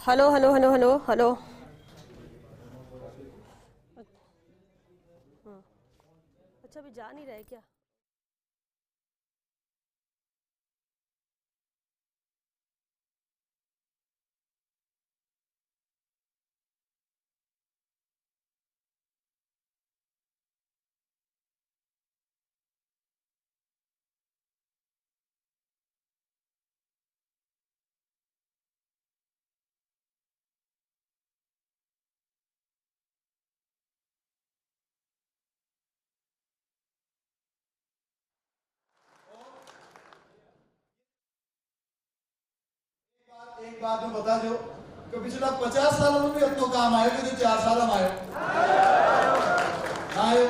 Hello hello hello hello hello. अच्छा अभी जा नहीं रहे क्या? एक बात में बता दो कि पिछला 50 सालों में भी अपनों काम आए जो 4 साल हम आए आए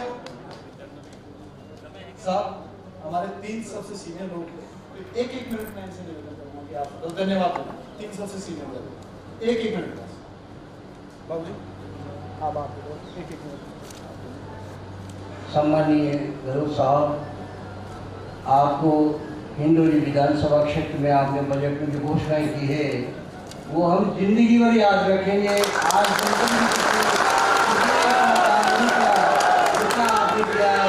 साहब। हमारे 3 सबसे सीनियर लोग एक मिनट में इनसे निवेदन करूंगा कि आप तो धन्यवाद। 3 सबसे सीनियर लोग एक मिनट बाबू जी आप एक मिनट। सम्मानीय गरुड़ साहब, आपको हिंडोली विधानसभा क्षेत्र में आपने बजट में जो घोषणाएं की है वो हम जिंदगी भर याद रखेंगे। आज जितना आपने किया है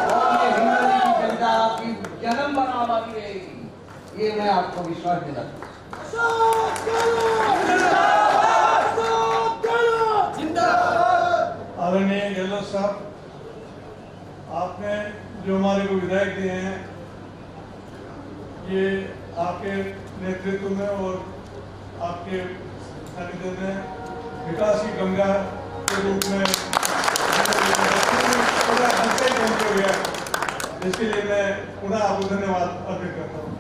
और ये हिंडोली की जनता आपकी जन्म बनावाती रहेगी, ये मैं आपको विश्वास दिलाता हूँ। आदरणीय गहलोत साहब, आपने जो हमारे को विधायक दिए हैं ये आपके नेतृत्व में और आपके सानिध्य में विकास की गंगा के रूप में पूरा हल्के पहुंच हो गया, जिसके लिए मैं पुनः आपको धन्यवाद अर्पित करता हूँ।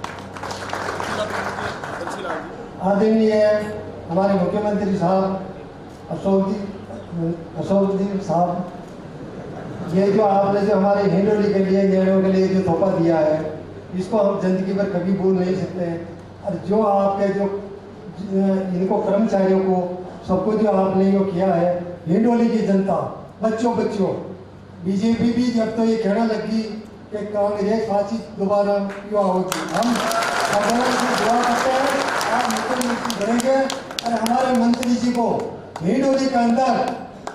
आदरणीय हमारे मुख्यमंत्री साहब अशोक जी साहब, ये जो आपने जो हमारे हिंडोली के लिए निर्णयों के लिए जो तोहफा दिया है इसको हम जिंदगी भर कभी भूल नहीं सकते हैं। और जो आपके जो इनको कर्मचारियों को सबको जो आपने जो किया है, हिंडोली की जनता बच्चों बीजेपी भी जब तो ये कहना लगी कि कांग्रेस फांसी दोबारा क्यों होगी, हम दुआ करते हैं आप मुख्यमंत्री बनेंगे और हमारे मंत्री जी को हिंडोली के अंदर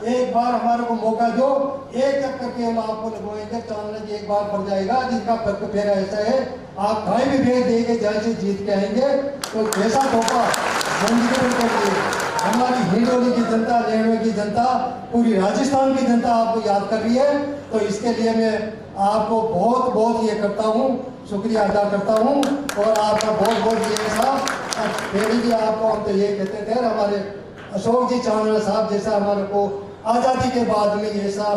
एक बार हमारे को मौका दो, एक चक्कर केवल आपको लगवाएंगे, चांदना जी एक बार पड़ जाएगा जिनका फेरा ऐसा है आप कहीं भी भेज देंगे जैसे जीत के आएंगे। तो जैसा धोखा जिंदगी के लिए हमारी हिंडोली की जनता, लेहड़े की जनता, पूरी राजस्थान की जनता आपको याद कर रही है। तो इसके लिए मैं आपको बहुत बहुत ये करता हूँ, शुक्रिया अदा करता हूँ और आपका बहुत बहुत ये साहब पहले भी आपको हम तो ये कहते थे हमारे अशोक जी चांदना साहब जैसा हमारे को आज़ादी के बाद में ऐसा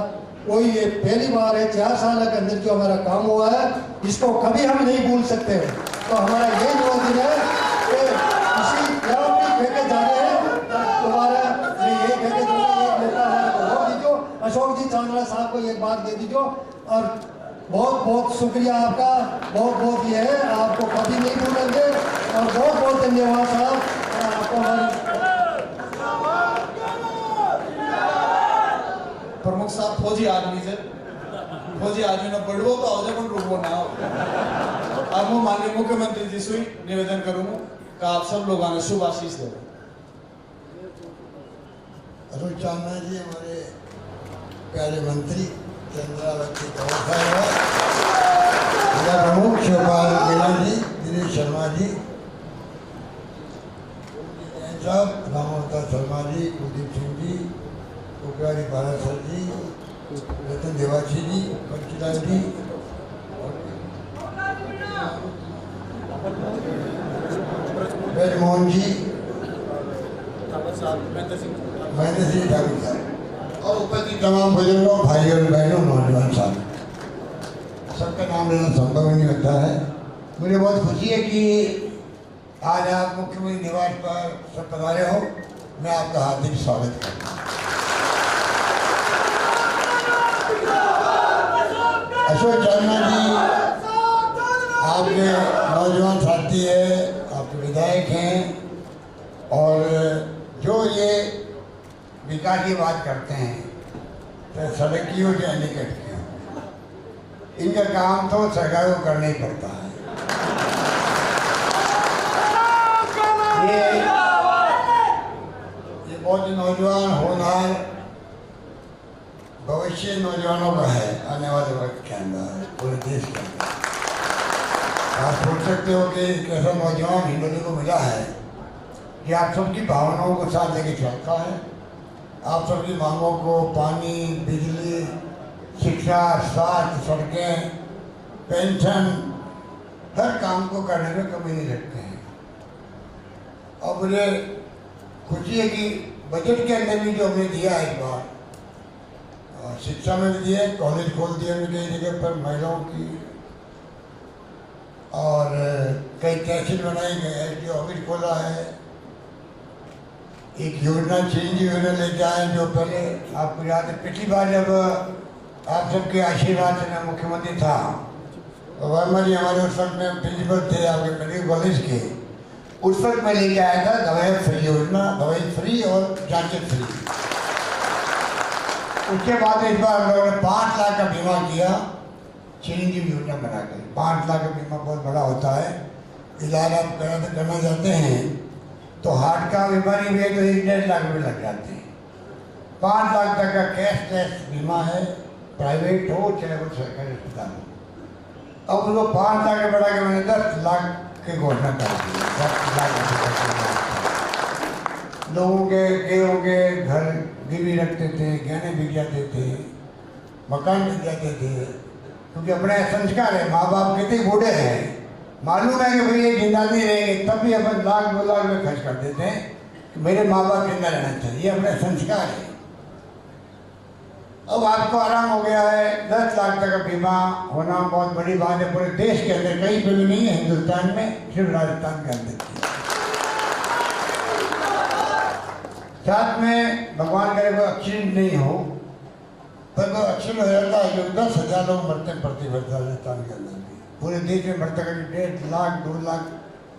कोई ये पहली बार है 4 साल के अंदर जो हमारा काम हुआ है इसको कभी हम नहीं भूल सकते हैं। तो हमारा ये निवेदन है कि किसी फेंके जा रहे हैं दोबारा मैं ये फेंके दीजिए अशोक जी चांदना साहब को एक बात दे दीजिए और बहुत बहुत शुक्रिया आपका, बहुत बहुत ये है आपको कभी नहीं भूलेंगे और बहुत बहुत धन्यवाद साहब आपको। प्रमुख साहब फौजी आदमी से फौजी आदमी ना बढ़वो तो हो जाए रुकवो ना हो। अब मैं माननीय मुख्यमंत्री जी से निवेदन करूंगा कि आप सब लोग आने शुभ आशीष दे। अरुण चांदना जी हमारे प्यारे मंत्री, चंद्रावती प्रमुख शिवपाल मीणा जी, दिनेश शर्मा जी, रामवता शर्मा जी, कुलदीप सिंह जी, उपरानी बालासर जी, रतन देवासी जी, पंचलाल जी, ब्रजमोहन जी, महेंद्र सिंह ठाकुर साहब और उपस्थित तमाम बुजुर्गों, भाइयों और बहनों, नौजवान साहब, सबका नाम लेना संभव नहीं होता है। मुझे बहुत खुशी है कि आज आप मुख्यमंत्री निवास पर सब पधारे हो, मैं आपका हार्दिक स्वागत करता हूँ। अशोक चांदना जी आपके नौजवान साथी है, आपके विधायक हैं और जो ये विकास की बात करते हैं तो सड़क की हो या निकट की हो, इनका काम तो सरकार को करना ही पड़ता है। बहुत नौजवान होनहार भविष्य नौजवानों का है आने वाले वक्त के अंदर पूरे देश के अंदर। आप सोच सकते हो कि एक ऐसा नौजवान हिंदुओं को मिला है कि आप सबकी भावनाओं को साथ लेके चलता है, आप सबकी मांगों को पानी, बिजली, शिक्षा, स्वास्थ्य, सड़कें, पेंशन, हर काम को करने में कमी नहीं रखते हैं। और मुझे खुशी है कि बजट के अंदर भी जो हमने दिया है इस बार, शिक्षा में भी दिए, कॉलेज खोल दिए कई जगह पर महिलाओं की, और कई तहसील बनाई गए, जो ऑफिस खोला है, एक योजना चेंज योजना लेके आए जो पहले आपको याद है पिछली बार जब आप सबके आशीर्वाद से मुख्यमंत्री था, वर्मा जी हमारे उस वक्त में प्रिंसिपल थे आपके मेडिकल कॉलेज के, उस वक्त मैं लेके आया था दवाई फ्री योजना, दवाई फ्री और जांचें फ्री। उसके बाद इस बार हम लोगों ने 5 लाख का बीमा किया, चिरंजीव योजना बना कर। 5 लाख का बीमा बहुत बड़ा होता है। इलाज आप करना चाहते हैं तो हार्ट का बीमारी भी है तो 1-1.5 लाख रुपये लग जाते हैं। 5 लाख तक का कैशलेस बीमा है, प्राइवेट हो चाहे वो सरकारी अस्पताल हो। अब उसको 5 लाख से बढ़ा के मैंने 10 लाख की घोषणा कर दी। 10 लाख लोगों के घर गिरवी रखते थे, गहने बिक जाते थे, मकान बिक जाते थे, क्योंकि अपने संस्कार है। माँ बाप कितने बूढ़े हैं, मालूम है कि भाई ये जिंदा नहीं रहेंगे, तब भी अपन 1-2 लाख में खर्च कर देते हैं कि मेरे माँ बाप जिंदा रहना चाहिए, ये अपने संस्कार है। अब आपको आराम हो गया है। 10 लाख तक का बीमा होना बहुत बड़ी बात है पूरे देश के अंदर, कहीं पर भी नहीं है हिंदुस्तान में, सिर्फ राजस्थान के अंदर। साथ में भगवान करे कोई एक्सीडेंट नहीं हो, पर वो एक्सीडेंट हो जाता है जो 10,000 लोग मरते हैं प्रति वर्ष राजस्थान के अंदर भी। पूरे देश में मरते करीब 1.5 लाख 2 लाख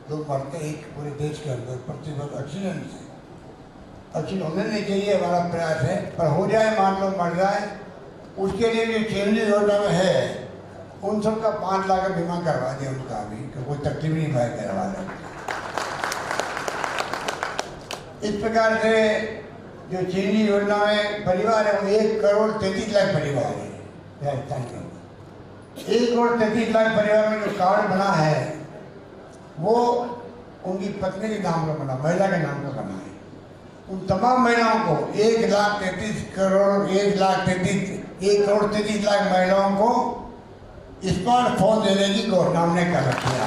लोग मरते हैं एक पूरे देश के अंदर प्रति वर्ष एक्सीडेंट से। एक्सीडेंट होने नहीं चाहिए, हमारा प्रयास है, पर हो जाए, मान लो मर जाए, उसके लिए जो चेंजेस योजना में है उन सबका 5 लाख का बीमा करवा दिया उनका भी, कि कोई तकलीफ नहीं पाए करवा दें। इस प्रकार से जो चीनी योजना में परिवार है वो 1,33,00,000 परिवार है राजस्थान के अंदर। 1,33,00,000 परिवार में जो कार्ड बना है वो उनकी पत्नी के नाम का बना, महिला के नाम का बना है। उन तमाम महिलाओं को 1,33,00,000 महिलाओं को स्मार्टफोन देने की घोषणा हमने कर रखी है।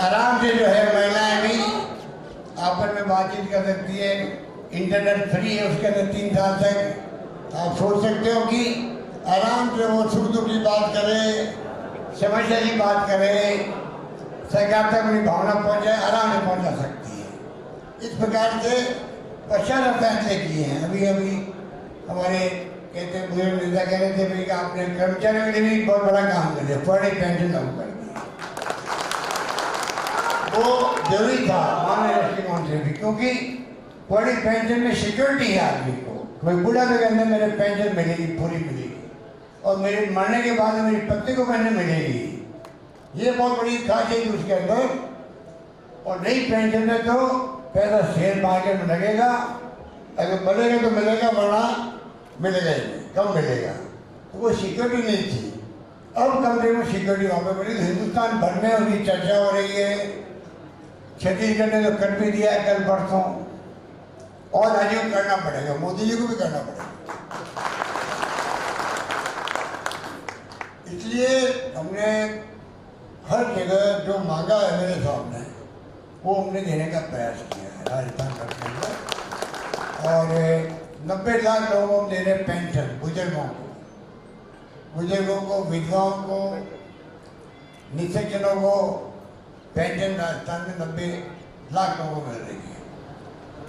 आराम से जो है महिलाएं भी आपस में बातचीत कर सकती है, इंटरनेट फ्री है उसके अंदर 3 साल तक। आप सोच सकते हो कि आराम से वो सुख दुख की बात करे, समस्या की बात करे, सरकार तक अपनी भावना पहुंचाए, आराम से पहुंचा सकती है। इस प्रकार से पश्चात फैसले किए हैं। अभी हमारे कहते हैं बुजुर्ग नेता कह रहे थे भाई कि आपने कर्मचारियों के लिए भी बहुत बड़ा काम कर दिया, बड़ी पेंशन लागू कर दी। वो जरूरी था माननीय राष्ट्रीय भी, क्योंकि बड़ी पेंशन में सिक्योरिटी है आदमी को। कोई बुढ़ापे के अंदर मेरे पेंशन मिलेगी, पूरी मिलेगी, और मेरे मरने के बाद मेरी पत्नी को पेंशन मिलेगी। ये बहुत बड़ी खासियत उसके अंदर। और नई पेंशन में तो पैसा शेयर मार्केट में लगेगा, अगर मिलेगा तो मिलेगा, वरना मिलेगा ही नहीं, कम मिलेगा। तो वो सिक्योरिटी नहीं थी, अब कम से कम सिक्योरिटी वहाँ पर मिली। हिंदुस्तान भर में उसकी चर्चा हो रही है। छत्तीसगढ़ ने तो कर भी दिया है कल परसों, और राज्यों को करना पड़ेगा, मोदी जी को भी करना पड़ेगा। इसलिए हमने हर जगह जो मांगा है मेरे सामने वो हमने देने का प्रयास किया है राजस्थान के अंदर। और 90 लाख लोगों को दे रहे पेंशन, बुजुर्गों को, विधवाओं को, निःसज्जनों को पेंशन राजस्थान में 90 लाख लोगों को मिल रही है।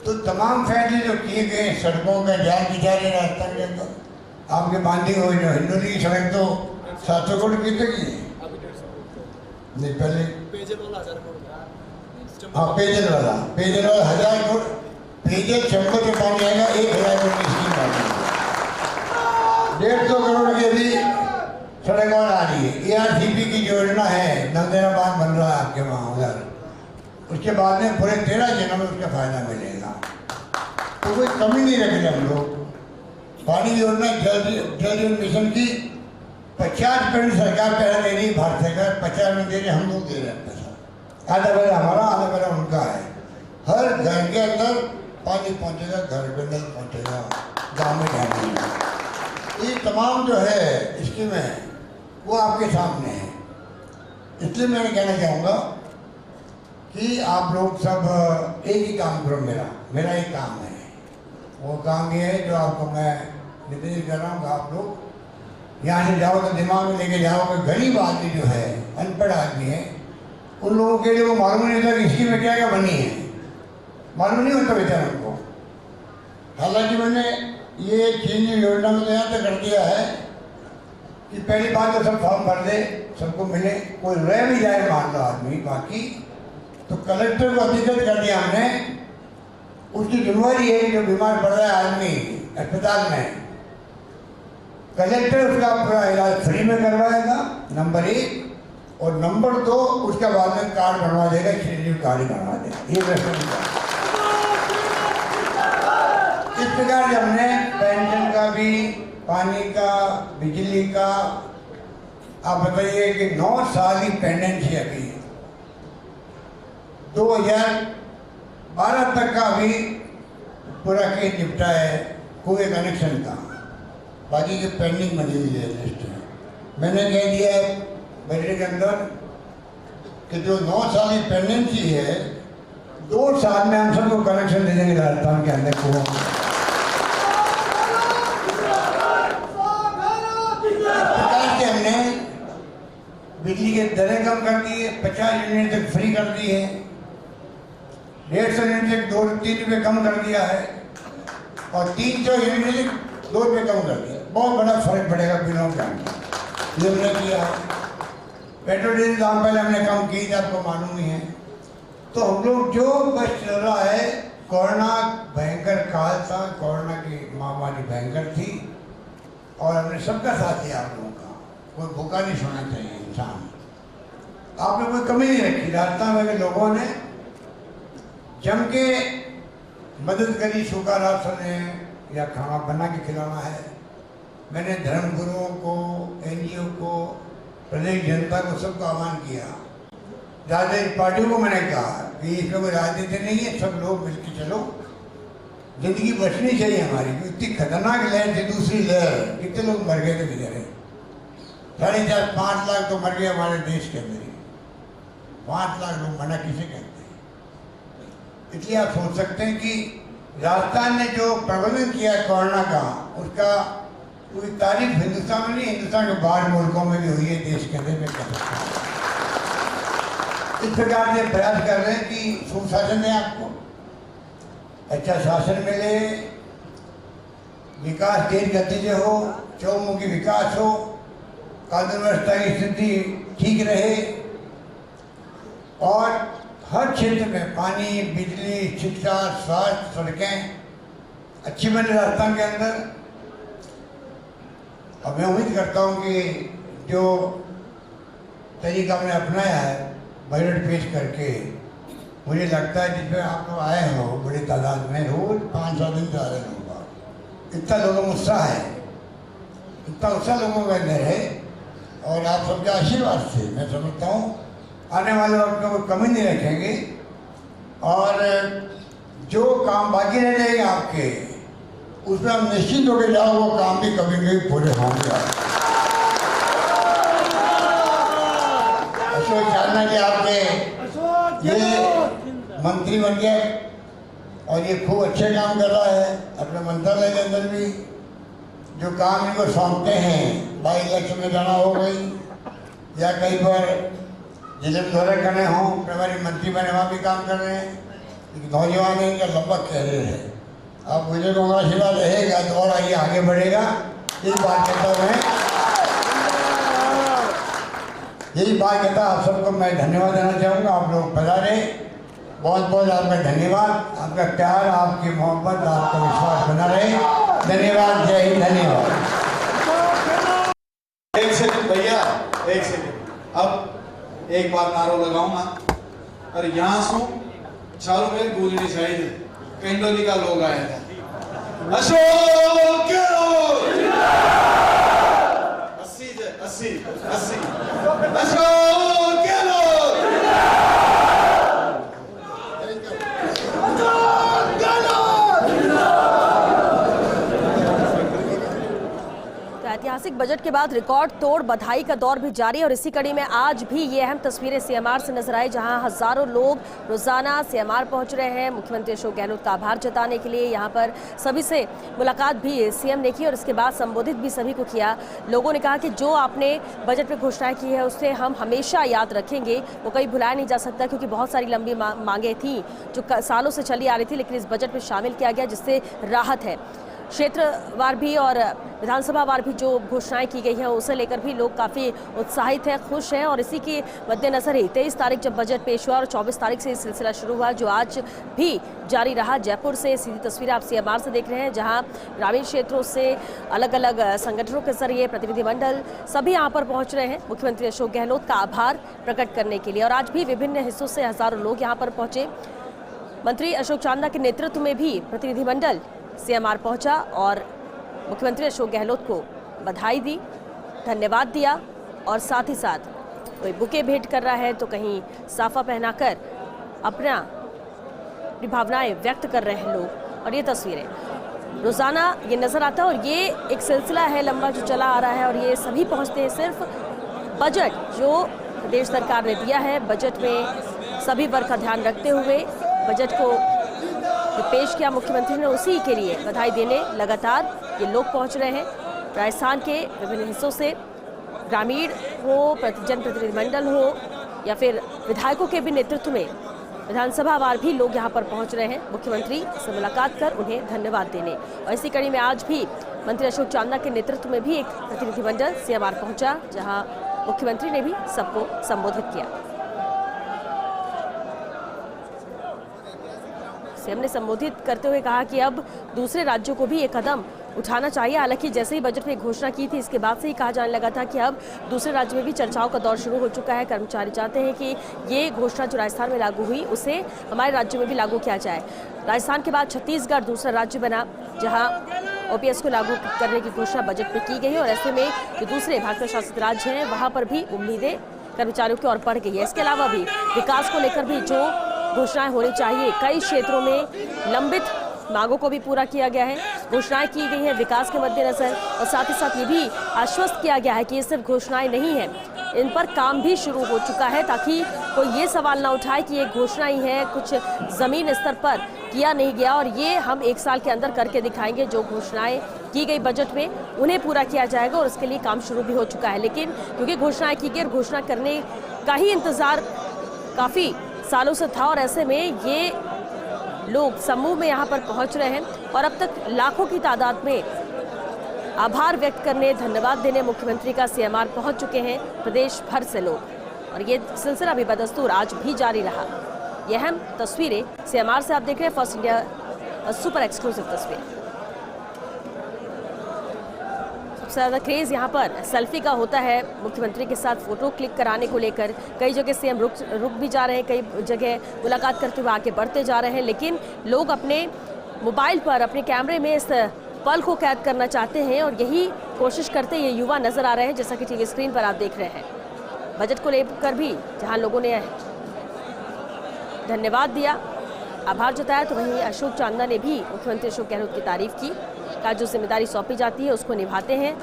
तो तमाम फैसले जो किए गए, सड़कों का जाल बिछा रहे राजस्थान के अंदर, आपके बांधी हुई जो हिंडोली की सड़क तो 700 करोड़ की तक ही नहीं, पहले हाँ पेयजल वाला 1000 करोड़, पेयजल चंबल में पानी आएगा 1000 करोड़ की स्कीम आ रही है। 150 करोड़ की अभी सड़क और आ रही है। ARCP की योजना है, नंदेरा बांध बन रहा है आपके वहाँ उधर, उसके बाद में पूरे 13 जन्म में उसका फायदा मिलेगा। तो कोई कमी नहीं रख रहे हम लोग। पानी की योजना जल जीवन मिशन की 50% सरकार पहले दे रही, भारत सरकार 50% दे रही, हम लोग दे रहे हैं पैसा। आधा पैसा हमारा, आधा पैसा उनका है। हर घर के अंदर पानी पहुंचेगा, घर के अंदर पहुंचेगा, गाँव में जाएंगे। ये तमाम जो है स्कीमें वो आपके सामने है। इसलिए मैं कहना चाहूँगा कि आप लोग सब एक ही काम करो। मेरा एक काम है, वो काम ये है जो आपको मैं निर्देश कर रहा हूँ कि आप लोग यहाँ से जाओ तो दिमाग में लेके जाओ कि गरीब आदमी जो है, अनपढ़ आदमी है, उन लोगों के लिए वो मालूम नहीं होता कि इसकी में क्या क्या बनी है, मालूम नहीं होता बेचारा उनको। हालांकि मैंने ये चीज योजना में तो यहाँ तक कर दिया है कि पहली बात तो सब फॉर्म भर दे, सबको मिले, कोई रह भी जाए मान लो आदमी बाकी, तो कलेक्टर को अधिकृत कर दिया हमने। उसकी जिम्मेवारी है कि जो बीमार पड़ रहा है आदमी अस्पताल में, कलेक्टर उसका पूरा इलाज फ्री में करवाएगा, नंबर 1, और नंबर 2 उसके बाद में कार्ड बनवा देगा, चिरंजीव कार्ड ही बनवा देगा। ये व्यवस्था इस प्रकार से हमने पेंशन का भी, पानी का, बिजली का, आप बताइए कि 9 साल की पेंडेंसी अभी 2012 तक का भी पूरा केस निपटा है, कोई कनेक्शन का, बाकी की पेंडिंग बनी हुई है लिस्ट में। मैंने कह दिया है बजट के अंदर कि जो 9 साल की पेंडेंसी है, 2 साल में हम सबको कनेक्शन दे देंगे राजस्थान के अंदर को। हमने बिजली के दरें कम कर दी है, 50 यूनिट तक फ्री कर दी है, 150 यूनिट तक 2-3 रुपये कम कर दिया है, और 300 यूनिट तक 2 रुपये कम कर दिया। बहुत बड़ा फर्क पड़ेगा बिलों के अंदर, ये हमने किया है। पेट्रोल डीजल दाम पहले हमने कम की थी, आपको मालूम ही है। तो हम लोग जो बस चल रहा है, कोरोना भयंकर काल था, कोरोना की महामारी भयंकर थी, और हमने सबका साथ दिया आप लोगों का। कोई भूखा नहीं सोना चाहिए इंसान, आपने कोई कमी नहीं रखी। राजस्थान के लोगों ने जम के मदद करी, सूखा राशन है या खाना बना के खिलाना है। मैंने धर्मगुरुओं को, NGO को, प्रदेश जनता को सबको आह्वान किया। राजनीतिक पार्टियों को मैंने कहा कि इसमें कोई राजनीति नहीं है, सब लोग मिलकर चलो, जिंदगी बचनी चाहिए हमारी। इतनी खतरनाक लहर थी, दूसरी लहर, कितने लोग मर गए थे बेचारे, 4.5-5 लाख तो मर गए हमारे देश के अंदर ही। 5 लाख लोग मरना किसे कहते हैं। इसलिए आप सोच सकते हैं कि राजस्थान ने जो प्रबंधन किया कोरोना का, उसका पूरी तारीफ हिंदुस्तान में नहीं, हिंदुस्तान के बाहर मुल्कों में भी हुई है, देश के अंदर में कर सकता हूँ। इस प्रकार से प्रयास कर रहे हैं कि सुशासन है, आपको अच्छा शासन मिले, विकास तेज गति से हो, चौमुखी विकास हो, कानून व्यवस्था की स्थिति ठीक रहे, और हर क्षेत्र में पानी, बिजली, शिक्षा, स्वास्थ्य, सड़कें अच्छी बने राजस्थान के अंदर। और मैं उम्मीद करता हूँ कि जो तरीका हमने अपनाया है बजट पेश करके, मुझे लगता है जिसमें आप लोग आए हो बड़ी तादाद में, रोज 500 दिन से आ रहे होगा, इतना लोगों में उत्साह है, इतना उत्साह लोगों के अंदर है, और आप सबके आशीर्वाद से मैं समझता हूँ आने वाले वक्त में कोई कमी नहीं रखेंगे, और जो काम बाकी रह जाएंगे आपके, उसमें हम निश्चित होकर जाओ, वो काम भी कभी कभी पूरे होंगे। अशोक चाहना कि आपके ये मंत्री बन गए, और ये खूब अच्छे काम कर रहा है अपने मंत्रालय के अंदर भी। जो काम इनको सौंपते हैं, बाई इलेक्शन में जाना हो गई, या कहीं पर जिले में दौरे करने हों, प्रभारी मंत्री बने वहाँ भी काम कर रहे हैं। नौजवान इनका लंबा कैरियर है, आप मुझे को आशीर्वाद रहेगा तो और आइए आगे बढ़ेगा। यही बात कहता हूँ, यही बात कहता आप सबको मैं धन्यवाद देना चाहूँगा। आप लोग पधारे, बहुत बहुत आपका धन्यवाद, आपका प्यार, आपकी मोहब्बत, आपका विश्वास बना रहे। धन्यवाद, जय हिंद, धन्यवाद। एक सेकंड भैया, एक सेकंड। अब एक बार नारा लगाऊंगा और यहाँ से चारों में गूंजनी चाहिए। कैंडोली का लोग आया था, अशोक गहलोत 80 अशोक गहलोत। ऐतिहासिक बजट के बाद रिकॉर्ड तोड़ बधाई का दौर भी जारी है और इसी कड़ी में आज भी ये अहम तस्वीरें सीएमआर से नजर आई, जहां हजारों लोग रोजाना सीएमआर पहुंच रहे हैं मुख्यमंत्री अशोक गहलोत का आभार जताने के लिए। यहां पर सभी से मुलाकात भी सीएम ने की और इसके बाद संबोधित भी सभी को किया। लोगों ने कहा कि जो आपने बजट में घोषणाएं की है उससे हम हमेशा याद रखेंगे, वो कभी भुलाया नहीं जा सकता, क्योंकि बहुत सारी लंबी मांगें थी जो सालों से चली आ रही थी, लेकिन इस बजट में शामिल किया गया जिससे राहत है। क्षेत्रवार भी और विधानसभा वार भी जो घोषणाएं की गई हैं उसे लेकर भी लोग काफ़ी उत्साहित हैं, खुश हैं और इसी के मद्देनजर ही 23 तारीख जब बजट पेश हुआ और 24 तारीख से ये सिलसिला शुरू हुआ जो आज भी जारी रहा। जयपुर से सीधी तस्वीरें आप सीएमआर से देख रहे हैं, जहां ग्रामीण क्षेत्रों से अलग अलग संगठनों के जरिए प्रतिनिधिमंडल सभी यहां पर पहुंच रहे हैं मुख्यमंत्री अशोक गहलोत का आभार प्रकट करने के लिए। और आज भी विभिन्न हिस्सों से हजारों लोग यहाँ पर पहुंचे। मंत्री अशोक चांदा के नेतृत्व में भी प्रतिनिधिमंडल सीएमआर पहुंचा और मुख्यमंत्री अशोक गहलोत को बधाई दी, धन्यवाद दिया और साथ ही साथ कोई बुके भेंट कर रहा है तो कहीं साफा पहनाकर अपनी भावनाएं व्यक्त कर रहे हैं लोग। और ये तस्वीरें रोजाना ये नजर आता है और ये एक सिलसिला है लंबा जो चला आ रहा है और ये सभी पहुंचते हैं। सिर्फ बजट जो प्रदेश सरकार ने दिया है, बजट में सभी वर्ग का ध्यान रखते हुए बजट को पेश किया मुख्यमंत्री ने, उसी के लिए बधाई देने लगातार ये लोग पहुंच रहे हैं। राजस्थान के विभिन्न हिस्सों से ग्रामीण हो, जनप्रतिनिधिमंडल हो या फिर विधायकों के भी नेतृत्व में विधानसभा वार भी लोग यहां पर पहुंच रहे हैं मुख्यमंत्री से मुलाकात कर उन्हें धन्यवाद देने। और इसी कड़ी में आज भी मंत्री अशोक चांदा के नेतृत्व में भी एक प्रतिनिधिमंडल सीएमआर पहुंचा, जहां मुख्यमंत्री ने भी सबको संबोधित किया। सीएम ने संबोधित करते हुए कहा कि अब दूसरे राज्यों को भी एक कदम उठाना चाहिए। हालांकि जैसे ही बजट में घोषणा की थी इसके बाद से ही कहा जाने लगा था कि अब दूसरे राज्य में भी चर्चाओं का दौर शुरू हो चुका है। कर्मचारी चाहते हैं कि ये घोषणा जो राजस्थान में लागू हुई उसे हमारे राज्य में भी लागू किया जाए। राजस्थान के बाद छत्तीसगढ़ दूसरा राज्य बना जहाँ ओपीएस को लागू करने की घोषणा बजट में की गई और ऐसे में जो दूसरे भाजपा शासित राज्य हैं वहाँ पर भी उम्मीदें कर्मचारियों की ओर बढ़ गई है। इसके अलावा भी विकास को लेकर भी जो घोषणाएं होनी चाहिए, कई क्षेत्रों में लंबित मांगों को भी पूरा किया गया है, घोषणाएं की गई हैं विकास के मद्देनजर। और साथ ही साथ ये भी आश्वस्त किया गया है कि ये सिर्फ घोषणाएं नहीं हैं, इन पर काम भी शुरू हो चुका है, ताकि कोई ये सवाल ना उठाए कि ये घोषणा ही है, कुछ जमीन स्तर पर किया नहीं गया और ये हम 1 साल के अंदर करके दिखाएंगे। जो घोषणाएं की गई बजट में उन्हें पूरा किया जाएगा और इसके लिए काम शुरू भी हो चुका है। लेकिन क्योंकि घोषणाएं की गई, घोषणा करने का ही इंतजार काफ़ी सालों से था और ऐसे में ये लोग समूह में यहाँ पर पहुँच रहे हैं और अब तक लाखों की तादाद में आभार व्यक्त करने, धन्यवाद देने मुख्यमंत्री का सीएमआर पहुँच चुके हैं प्रदेश भर से लोग। और ये सिलसिला भी बदस्तूर आज भी जारी रहा। ये अहम तस्वीरें सीएमआर से आप देख रहे हैं, फर्स्ट इंडिया सुपर एक्सक्लूसिव तस्वीर। सबसे ज़्यादा क्रेज़ यहाँ पर सेल्फी का होता है, मुख्यमंत्री के साथ फोटो क्लिक कराने को लेकर कई जगह सीएम रुक भी जा रहे हैं, कई जगह मुलाकात करते हुए आगे बढ़ते जा रहे हैं, लेकिन लोग अपने मोबाइल पर अपने कैमरे में इस पल को कैद करना चाहते हैं और यही कोशिश करते ये युवा नजर आ रहे हैं, जैसा कि टीवी स्क्रीन पर आप देख रहे हैं। बजट को लेकर भी जहाँ लोगों ने धन्यवाद दिया, आभार जताया, तो वहीं अशोक चांदा ने भी मुख्यमंत्री अशोक गहलोत की तारीफ की, का जो जिम्मेदारी सौंपी जाती है उसको निभाते हैं।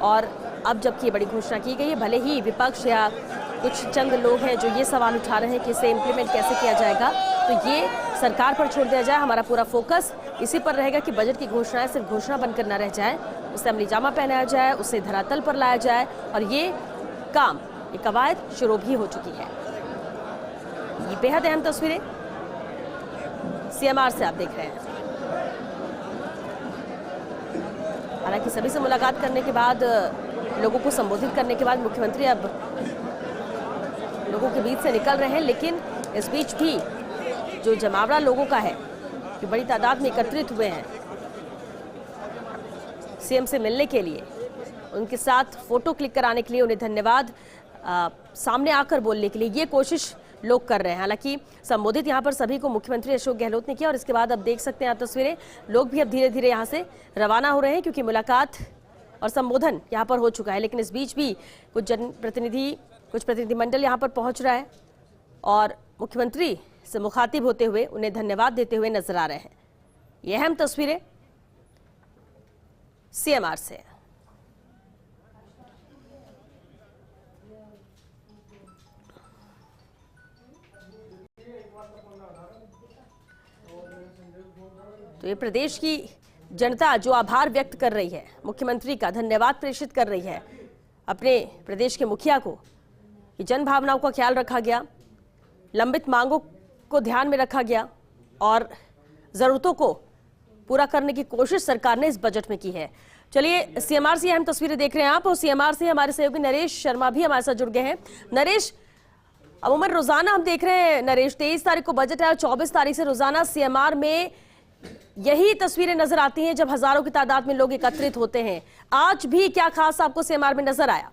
और अब जबकि ये बड़ी घोषणा की गई है, भले ही विपक्ष या कुछ चंद लोग हैं जो ये सवाल उठा रहे हैं कि इसे इम्प्लीमेंट कैसे किया जाएगा, तो ये सरकार पर छोड़ दिया जाए। हमारा पूरा फोकस इसी पर रहेगा कि बजट की घोषणाएं सिर्फ घोषणा बनकर न रह जाए, उसे अमली जामा पहनाया जाए, उसे धरातल पर लाया जाए और ये काम, ये कवायद शुरू भी हो चुकी है। ये बेहद अहम तस्वीरें सीएमआर से आप देख रहे हैं। हालांकि सभी से मुलाकात करने के बाद, लोगों को संबोधित करने के बाद मुख्यमंत्री अब लोगों के बीच से निकल रहे हैं, लेकिन इस बीच भी जो जमावड़ा लोगों का है कि बड़ी तादाद में एकत्रित हुए हैं सीएम से मिलने के लिए, उनके साथ फोटो क्लिक कराने के लिए, उन्हें धन्यवाद सामने आकर बोलने के लिए, ये कोशिश लोग कर रहे हैं। हालांकि संबोधित यहां पर सभी को मुख्यमंत्री अशोक गहलोत ने किया और इसके बाद अब देख सकते हैं आप तस्वीरें, लोग भी अब धीरे धीरे यहां से रवाना हो रहे हैं क्योंकि मुलाकात और संबोधन यहां पर हो चुका है। लेकिन इस बीच भी कुछ प्रतिनिधिमंडल यहां पर पहुंच रहा है और मुख्यमंत्री से मुखातिब होते हुए उन्हें धन्यवाद देते हुए नजर आ रहे हैं। ये अहम तस्वीरें सीएमआर से। तो ये प्रदेश की जनता जो आभार व्यक्त कर रही है, मुख्यमंत्री का धन्यवाद प्रेषित कर रही है अपने प्रदेश के मुखिया को कि जन भावनाओं का ख्याल रखा गया, लंबित मांगों को ध्यान में रखा गया और जरूरतों को पूरा करने की कोशिश सरकार ने इस बजट में की है। चलिए सीएमआर से अहम तस्वीरें देख रहे हैं आप और सीएमआर से हमारे सहयोगी नरेश शर्मा भी हमारे साथ जुड़ गए हैं। नरेश, अमूमन रोजाना हम देख रहे हैं नरेश, 23 तारीख को बजट है और 24 तारीख से रोजाना सीएमआर में यही तस्वीरें नजर आती हैं जब हजारों की तादाद में लोग एकत्रित होते हैं। आज भी क्या खास आपको सीएमआर में नजर आया?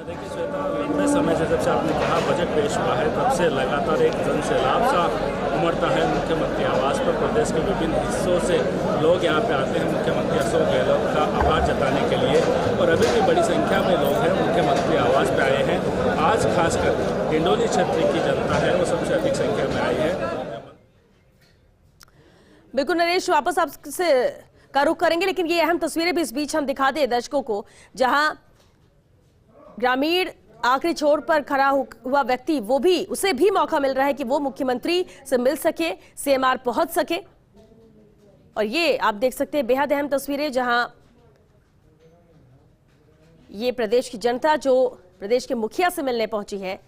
देखिए श्वेता, लंबे समय से जब से आपने कहा बजट पेश हुआ है तब से लगातार एक जन सैलाब सा उमड़ता है मुख्यमंत्री आवास पर। प्रदेश के विभिन्न हिस्सों से लोग यहाँ पे आते हैं मुख्यमंत्री अशोक गहलोत का आभार जताने के लिए और अभी भी बड़ी संख्या में लोग हैं मुख्यमंत्री आवास पे आए हैं। आज खासकर हिंडोली क्षेत्र की जनता है वो सबसे अधिक संख्या में आई है। बिल्कुल नरेश, वापस आपसे का रुख करेंगे, लेकिन ये अहम तस्वीरें भी इस बीच हम दिखा दें दर्शकों को, जहां ग्रामीण आखिरी छोर पर खड़ा हुआ व्यक्ति, वो भी उसे भी मौका मिल रहा है कि वो मुख्यमंत्री से मिल सके, सीएमआर पहुंच सके। और ये आप देख सकते हैं बेहद अहम तस्वीरें जहां ये प्रदेश की जनता जो प्रदेश के मुखिया से मिलने पहुंची है,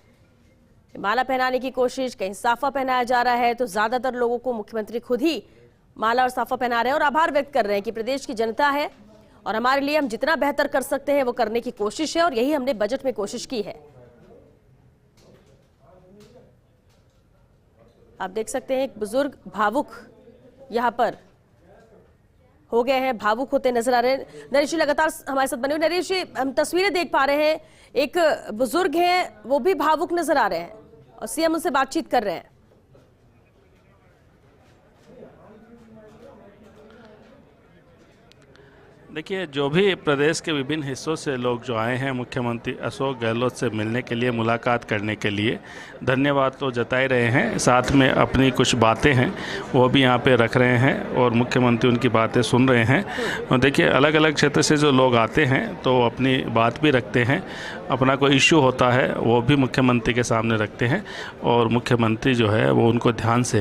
माला पहनाने की कोशिश, कहीं साफा पहनाया जा रहा है तो ज्यादातर लोगों को मुख्यमंत्री खुद ही माला और साफा पहना रहे हैं और आभार व्यक्त कर रहे हैं कि प्रदेश की जनता है और हमारे लिए हम जितना बेहतर कर सकते हैं वो करने की कोशिश है और यही हमने बजट में कोशिश की है। आप देख सकते हैं एक बुजुर्ग भावुक यहां पर हो गए हैं, भावुक होते नजर आ रहे हैं। नरेश जी लगातार हमारे साथ बने हुए। नरेश जी, हम तस्वीरें देख पा रहे हैं, एक बुजुर्ग हैं वो भी भावुक नजर आ रहे हैं और सीएम उनसे बातचीत कर रहे हैं। देखिए, जो भी प्रदेश के विभिन्न हिस्सों से लोग जो आए हैं मुख्यमंत्री अशोक गहलोत से मिलने के लिए, मुलाकात करने के लिए, धन्यवाद तो जताए रहे हैं, साथ में अपनी कुछ बातें हैं वो भी यहाँ पे रख रहे हैं और मुख्यमंत्री उनकी बातें सुन रहे हैं। और देखिए, अलग अलग क्षेत्र से जो लोग आते हैं तो अपनी बात भी रखते हैं, अपना कोई इश्यू होता है वो भी मुख्यमंत्री के सामने रखते हैं और मुख्यमंत्री जो है वो उनको ध्यान से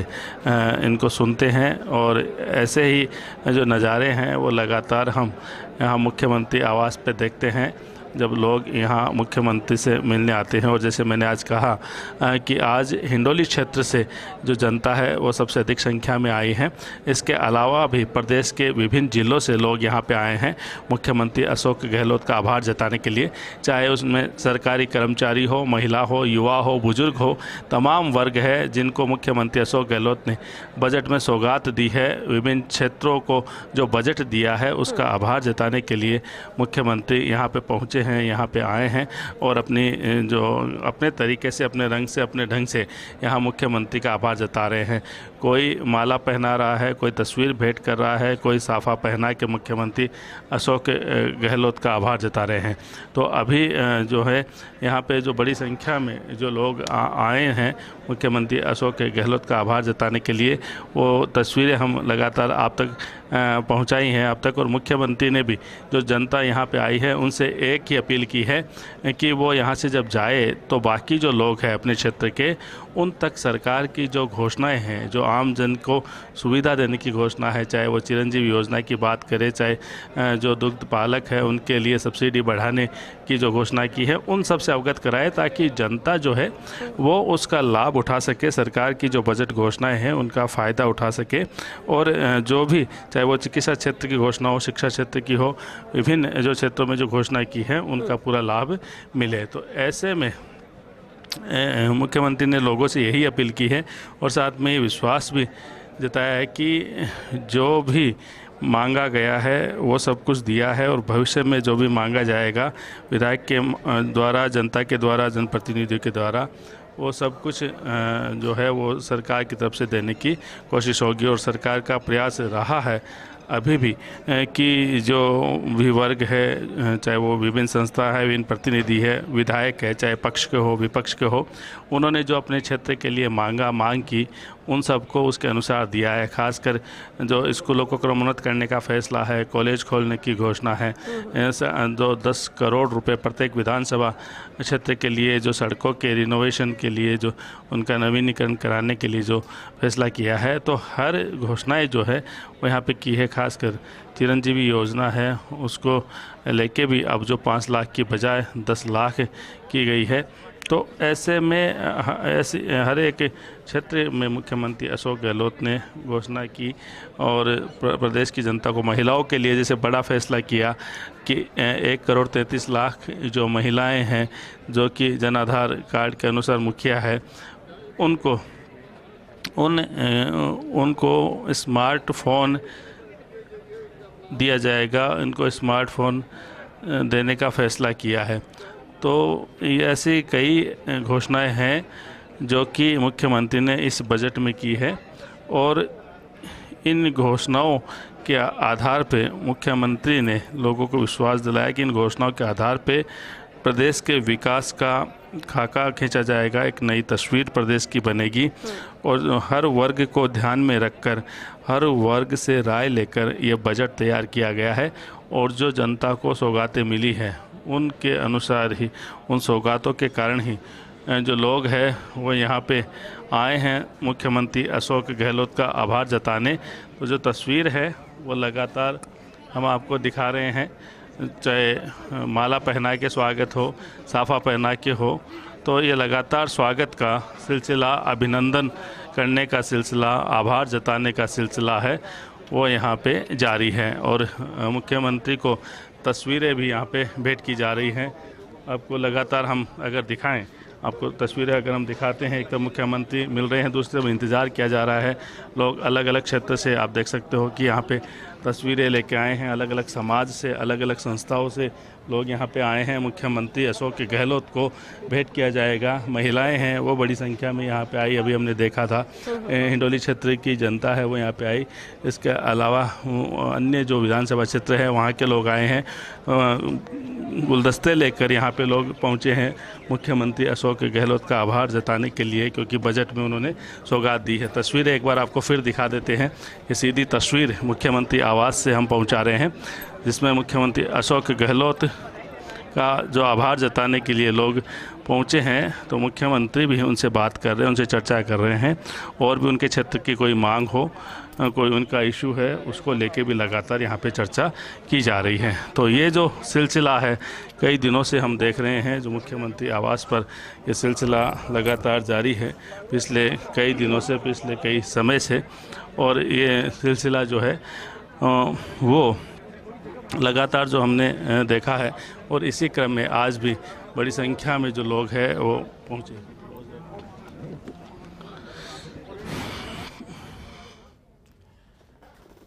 इनको सुनते हैं। और ऐसे ही जो नज़ारे हैं वो लगातार हम यहाँ मुख्यमंत्री आवास पे देखते हैं जब लोग यहाँ मुख्यमंत्री से मिलने आते हैं। और जैसे मैंने आज कहा कि आज हिंडोली क्षेत्र से जो जनता है वो सबसे अधिक संख्या में आई है। इसके अलावा भी प्रदेश के विभिन्न जिलों से लोग यहाँ पे आए हैं मुख्यमंत्री अशोक गहलोत का आभार जताने के लिए, चाहे उसमें सरकारी कर्मचारी हो, महिला हो, युवा हो, बुजुर्ग हो, तमाम वर्ग है जिनको मुख्यमंत्री अशोक गहलोत ने बजट में सौगात दी है। विभिन्न क्षेत्रों को जो बजट दिया है उसका आभार जताने के लिए मुख्यमंत्री यहाँ पे पहुँचे हैं, यहाँ पे आए हैं और अपने तरीके से, अपने रंग से, अपने ढंग से यहाँ मुख्यमंत्री का आभार जता रहे हैं। कोई माला पहना रहा है, कोई तस्वीर भेंट कर रहा है, कोई साफा पहना के मुख्यमंत्री अशोक गहलोत का आभार जता रहे हैं। तो अभी जो है यहाँ पे जो बड़ी संख्या में जो लोग आए हैं मुख्यमंत्री अशोक गहलोत का आभार जताने के लिए, वो तस्वीरें हम लगातार आप तक पहुंचाई हैं अब तक। और मुख्यमंत्री ने भी जो जनता यहाँ पे आई है उनसे एक ही अपील की है कि वो यहाँ से जब जाए तो बाकी जो लोग हैं अपने क्षेत्र के, उन तक सरकार की जो घोषणाएं हैं, जो आम जन को सुविधा देने की घोषणा है, चाहे वो चिरंजीवी योजना की बात करें, चाहे जो दुग्ध पालक है उनके लिए सब्सिडी बढ़ाने की जो घोषणा की है, उन सब से अवगत कराए ताकि जनता जो है वो उसका लाभ उठा सके, सरकार की जो बजट घोषणाएं हैं उनका फ़ायदा उठा सके। और जो भी, चाहे वो चिकित्सा क्षेत्र की घोषणा हो, शिक्षा क्षेत्र की हो, विभिन्न जो क्षेत्रों में जो घोषणा की है उनका पूरा लाभ मिले। तो ऐसे में मुख्यमंत्री ने लोगों से यही अपील की है और साथ में ये विश्वास भी जताया है कि जो भी मांगा गया है वो सब कुछ दिया है, और भविष्य में जो भी मांगा जाएगा विधायक के द्वारा, जनता के द्वारा, जनप्रतिनिधियों के द्वारा, वो सब कुछ जो है वो सरकार की तरफ से देने की कोशिश होगी। और सरकार का प्रयास रहा है अभी भी कि जो भी वर्ग है, चाहे वो विभिन्न संस्था है, विभिन्न प्रतिनिधि है, विधायक है, चाहे पक्ष के हो विपक्ष के हो, उन्होंने जो अपने क्षेत्र के लिए मांग की उन सबको उसके अनुसार दिया है। खासकर जो स्कूलों को क्रमोन्नत करने का फैसला है, कॉलेज खोलने की घोषणा है, जो 10 करोड़ रुपए प्रत्येक विधानसभा क्षेत्र के लिए, जो सड़कों के रिनोवेशन के लिए, जो उनका नवीनीकरण कराने के लिए जो फैसला किया है, तो हर घोषणाएं जो है वो यहाँ पे की है। खासकर चिरंजीवी योजना है उसको लेके भी अब जो 5 लाख की बजाय 10 लाख की गई है। तो ऐसे में ऐसे हर एक क्षेत्र में मुख्यमंत्री अशोक गहलोत ने घोषणा की, और प्रदेश की जनता को, महिलाओं के लिए जैसे बड़ा फैसला किया कि 1 करोड़ 33 लाख जो महिलाएं हैं जो कि जन आधार कार्ड के अनुसार मुखिया है, उनको स्मार्टफोन दिया जाएगा, इनको स्मार्टफोन देने का फैसला किया है। तो ऐसी कई घोषणाएं हैं जो कि मुख्यमंत्री ने इस बजट में की है, और इन घोषणाओं के आधार पे मुख्यमंत्री ने लोगों को विश्वास दिलाया कि इन घोषणाओं के आधार पे प्रदेश के विकास का खाका खींचा जाएगा, एक नई तस्वीर प्रदेश की बनेगी, और हर वर्ग को ध्यान में रखकर, हर वर्ग से राय लेकर ये बजट तैयार किया गया है। और जो जनता को सौगातें मिली है उनके अनुसार ही, उन सौगातों के कारण ही जो लोग हैं वो यहाँ पे आए हैं मुख्यमंत्री अशोक गहलोत का आभार जताने। तो जो तस्वीर है वो लगातार हम आपको दिखा रहे हैं, चाहे माला पहना के स्वागत हो, साफा पहना के हो, तो ये लगातार स्वागत का सिलसिला, अभिनंदन करने का सिलसिला, आभार जताने का सिलसिला है वो यहाँ पे जारी है। और मुख्यमंत्री को तस्वीरें भी यहाँ पे भेंट की जा रही हैं। आपको लगातार हम अगर दिखाएं, आपको तस्वीरें अगर हम दिखाते हैं, एक तो मुख्यमंत्री मिल रहे हैं, दूसरे में इंतज़ार किया जा रहा है। लोग अलग अलग क्षेत्र से, आप देख सकते हो कि यहाँ पे तस्वीरें लेके आए हैं, अलग अलग समाज से, अलग अलग संस्थाओं से लोग यहाँ पे आए हैं। मुख्यमंत्री अशोक गहलोत को भेंट किया जाएगा। महिलाएं हैं वो बड़ी संख्या में यहाँ पे आई, अभी हमने देखा था। हिंडोली क्षेत्र की जनता है वो यहाँ पे आई। इसके अलावा अन्य जो विधानसभा क्षेत्र है वहाँ के लोग आए हैं, गुलदस्ते लेकर यहाँ पे लोग पहुँचे हैं मुख्यमंत्री अशोक गहलोत का आभार जताने के लिए, क्योंकि बजट में उन्होंने सौगात दी है। तस्वीरें एक बार आपको फिर दिखा देते हैं। ये सीधी तस्वीर मुख्यमंत्री आवास से हम पहुँचा रहे हैं, जिसमें मुख्यमंत्री अशोक गहलोत का जो आभार जताने के लिए लोग पहुँचे हैं। तो मुख्यमंत्री भी उनसे बात कर रहे हैं, उनसे चर्चा कर रहे हैं, और भी उनके क्षेत्र की कोई मांग हो, कोई उनका इशू है, उसको लेके भी लगातार यहाँ पे चर्चा की जा रही है। तो ये जो सिलसिला है कई दिनों से हम देख रहे हैं, जो मुख्यमंत्री आवास पर ये सिलसिला लगातार जारी है पिछले कई दिनों से, पिछले कई समय से, और ये सिलसिला जो है वो लगातार जो हमने देखा है। और इसी क्रम में आज भी बड़ी संख्या में जो लोग हैं वो पहुँचे।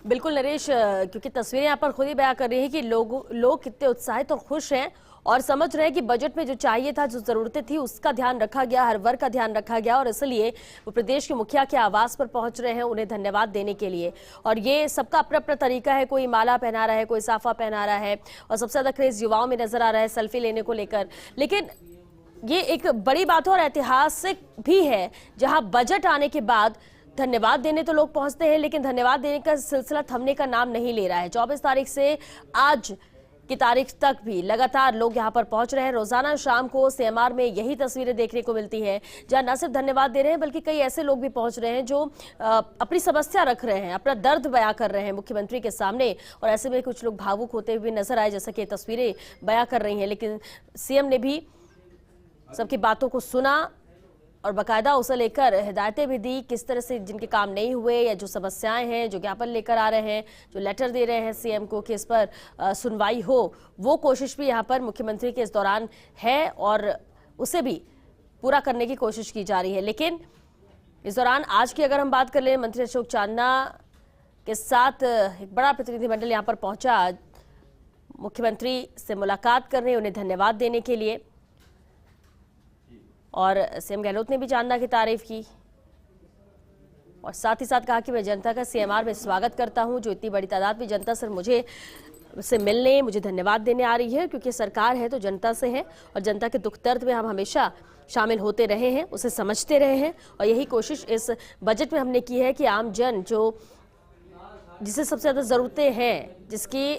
बिल्कुल नरेश, क्योंकि तस्वीरें यहाँ पर खुद ही बयां कर रही हैं कि लोग कितने उत्साहित और खुश हैं, और समझ रहे हैं कि बजट में जो चाहिए था, जो ज़रूरतें थी, उसका ध्यान रखा गया, हर वर्ग का ध्यान रखा गया, और इसलिए वो प्रदेश के मुखिया के आवास पर पहुंच रहे हैं उन्हें धन्यवाद देने के लिए। और ये सबका अपना अपना तरीका है, कोई माला पहना रहा है, कोई साफा पहना रहा है, और सबसे ज़्यादा क्रेज युवाओं में नजर आ रहा है सेल्फी लेने को लेकर। लेकिन ये एक बड़ी बात और ऐतिहासिक भी है, जहाँ बजट आने के बाद धन्यवाद देने तो लोग पहुंचते हैं, लेकिन धन्यवाद देने का सिलसिला थमने का नाम नहीं ले रहा है। 24 तारीख से आज की तारीख तक भी लगातार लोग यहां पर पहुंच रहे हैं। रोजाना शाम को सीएमआर में यही तस्वीरें देखने को मिलती है, जहां न सिर्फ धन्यवाद दे रहे हैं बल्कि कई ऐसे लोग भी पहुंच रहे हैं जो अपनी समस्या रख रहे हैं, अपना दर्द बयां कर रहे हैं मुख्यमंत्री के सामने। और ऐसे में कुछ लोग भावुक होते हुए नजर आए, जैसा कि तस्वीरें बयां कर रही हैं। लेकिन सीएम ने भी सबकी बातों को सुना और बाकायदा उसे लेकर हिदायतें भी दी, किस तरह से जिनके काम नहीं हुए या जो समस्याएं हैं, जो ज्ञापन लेकर आ रहे हैं, जो लेटर दे रहे हैं सीएम को कि इस पर सुनवाई हो, वो कोशिश भी यहाँ पर मुख्यमंत्री के इस दौरान है और उसे भी पूरा करने की कोशिश की जा रही है। लेकिन इस दौरान आज की अगर हम बात कर लें, मंत्री अशोक चांदना के साथ एक बड़ा प्रतिनिधिमंडल यहाँ पर पहुंचा मुख्यमंत्री से मुलाकात करने, उन्हें धन्यवाद देने के लिए। और सीएम गहलोत ने भी चांदा की तारीफ की और साथ ही साथ कहा कि मैं जनता का सीएमआर में स्वागत करता हूं, जो इतनी बड़ी तादाद में जनता सर मुझे मिलने, मुझे धन्यवाद देने आ रही है, क्योंकि सरकार है तो जनता से है और जनता के दुख दर्द में हम हमेशा शामिल होते रहे हैं, उसे समझते रहे हैं। और यही कोशिश इस बजट में हमने की है कि आम जन जिसे सबसे ज़्यादा ज़रूरतें हैं, जिसकी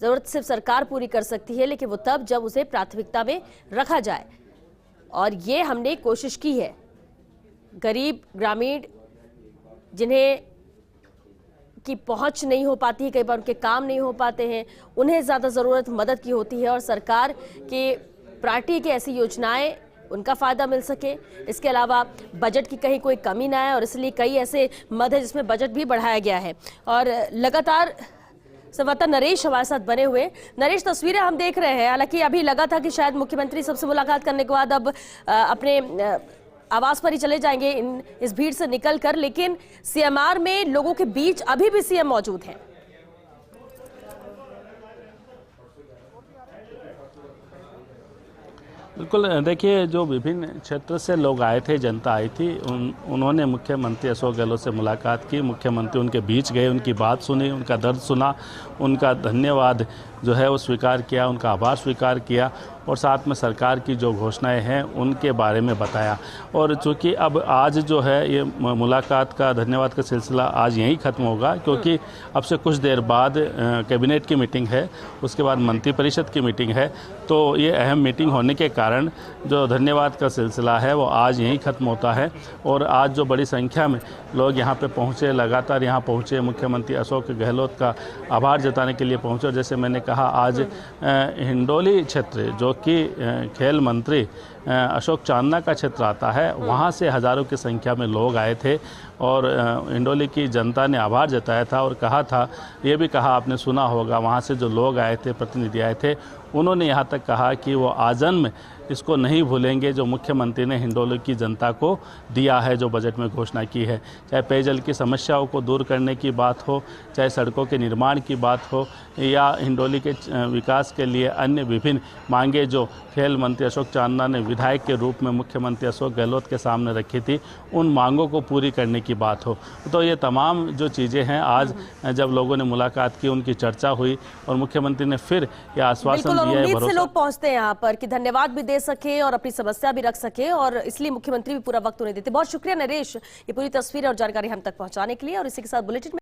ज़रूरत सिर्फ सरकार पूरी कर सकती है, लेकिन वो तब जब उसे प्राथमिकता में रखा जाए। और ये हमने कोशिश की है। गरीब, ग्रामीण, जिन्हें की पहुंच नहीं हो पाती है, कई बार उनके काम नहीं हो पाते हैं, उन्हें ज़्यादा ज़रूरत मदद की होती है और सरकार के पार्टी की ऐसी योजनाएं उनका फ़ायदा मिल सके। इसके अलावा बजट की कहीं कोई कमी ना आए और इसलिए कई ऐसे मद है जिसमें बजट भी बढ़ाया गया है। और लगातार संवाददाता नरेश हमारे साथ बने हुए। नरेश, तस्वीरें हम देख रहे हैं, हालांकि अभी लगा था कि शायद मुख्यमंत्री सबसे मुलाकात करने के बाद अब अपने आवास पर ही चले जाएंगे इस भीड़ से निकलकर, लेकिन सीएमआर में लोगों के बीच अभी भी सीएम मौजूद हैं। बिल्कुल, देखिए, जो विभिन्न क्षेत्र से लोग आए थे, जनता आई थी, उन्होंने मुख्यमंत्री अशोक गहलोत से मुलाकात की। मुख्यमंत्री उनके बीच गए, उनकी बात सुनी, उनका दर्द सुना, उनका धन्यवाद जो है वो स्वीकार किया, उनका आभार स्वीकार किया और साथ में सरकार की जो घोषणाएं हैं उनके बारे में बताया। और चूँकि अब आज जो है ये मुलाकात का, धन्यवाद का सिलसिला आज यहीं ख़त्म होगा, क्योंकि अब से कुछ देर बाद कैबिनेट की मीटिंग है, उसके बाद मंत्रिपरिषद की मीटिंग है। तो ये अहम मीटिंग होने के कारण जो धन्यवाद का सिलसिला है वो आज यहीं ख़त्म होता है। और आज जो बड़ी संख्या में लोग यहाँ पे पहुँचे, लगातार यहाँ पहुँचे, मुख्यमंत्री अशोक गहलोत का आभार जताने के लिए पहुँचे। और जैसे मैंने कहा, आज हिंडोली क्षेत्र जो कि खेल मंत्री अशोक चांदना का क्षेत्र आता है, वहाँ से हज़ारों की संख्या में लोग आए थे और हिंडोली की जनता ने आभार जताया था और कहा था, ये भी कहा, आपने सुना होगा, वहाँ से जो लोग आए थे, प्रतिनिधि आए थे, उन्होंने यहाँ तक कहा कि वो आजन्म इसको नहीं भूलेंगे जो मुख्यमंत्री ने हिंडोली की जनता को दिया है, जो बजट में घोषणा की है। चाहे पेयजल की समस्याओं को दूर करने की बात हो, चाहे सड़कों के निर्माण की बात हो, या हिंडोली के विकास के लिए अन्य विभिन्न मांगे जो खेल मंत्री अशोक चांदना ने विधायक के रूप में मुख्यमंत्री अशोक गहलोत के सामने रखी थी, उन मांगों को पूरी करने की बात हो। तो ये तमाम जो चीज़ें हैं, आज जब लोगों ने मुलाकात की, उनकी चर्चा हुई और मुख्यमंत्री ने फिर यह आश्वासन दिया है, उम्मीद से लोग पहुंचते हैं यहाँ पर कि धन्यवाद भी दे सके और अपनी समस्या भी रख सके, और इसलिए मुख्यमंत्री भी पूरा वक्त उन्हें देते। बहुत शुक्रिया नरेश, ये पूरी तस्वीर और जानकारी हम तक पहुंचाने के लिए। और इसी के साथ बुलेटिन में